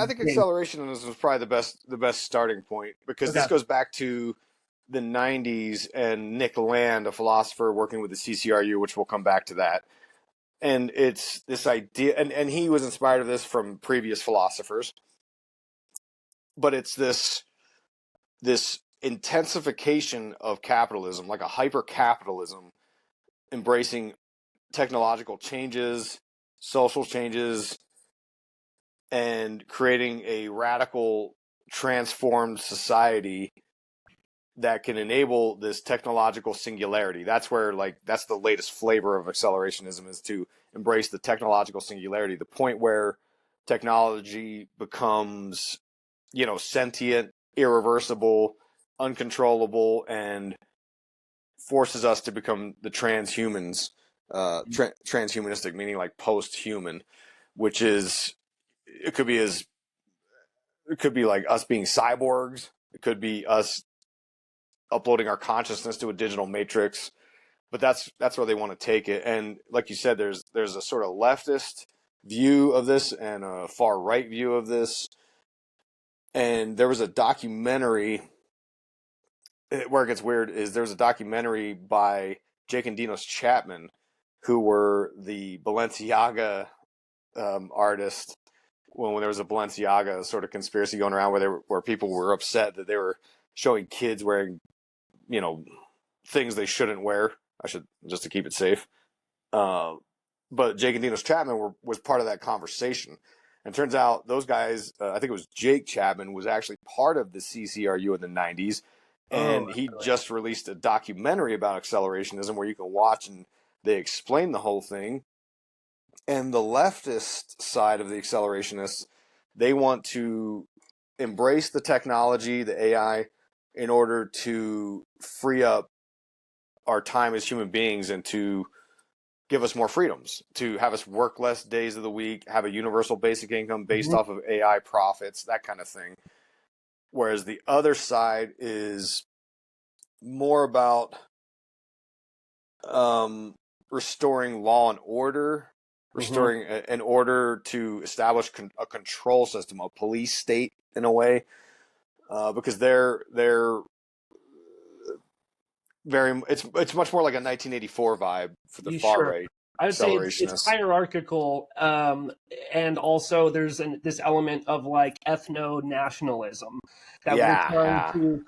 I think accelerationism is probably the best starting point, because this goes back to the 90s and Nick Land, a philosopher working with the CCRU, which we'll come back to that. And it's this idea, and he was inspired of this from previous philosophers, but it's this intensification of capitalism, like a hyper capitalism, embracing technological changes, social changes, and creating a radical transformed society that can enable this technological singularity. That's where, like, that's the latest flavor of accelerationism, is to embrace the technological singularity, the point where technology becomes, sentient, irreversible, uncontrollable, and forces us to become the transhumans, transhumanistic, meaning like post-human, which is, it could be like us being cyborgs. It could be us uploading our consciousness to a digital matrix, but that's where they want to take it. And like you said, there's a sort of leftist view of this and a far right view of this. And there was a documentary, where it gets weird is there's a documentary by Jake and Dinos Chapman, who were the Balenciaga artist, when there was a Balenciaga sort of conspiracy going around where people were upset that they were showing kids wearing, things they shouldn't wear. Just to keep it safe. But Jake and Dinos Chapman was part of that conversation. And it turns out those guys, I think it was Jake Chapman, was actually part of the CCRU in the 90s. And he just released a documentary about accelerationism where you can watch, and they explain the whole thing. And the leftist side of the accelerationists, they want to embrace the technology, the AI, in order to free up our time as human beings and to give us more freedoms, to have us work less days of the week, have a universal basic income based off of AI profits, that kind of thing. Whereas the other side is more about restoring law and order, restoring an order to establish a control system, a police state in a way, because they're very, it's much more like a 1984 vibe for the far right. I would say it's hierarchical, and also there's this element of like ethno-nationalism that we're trying to kind of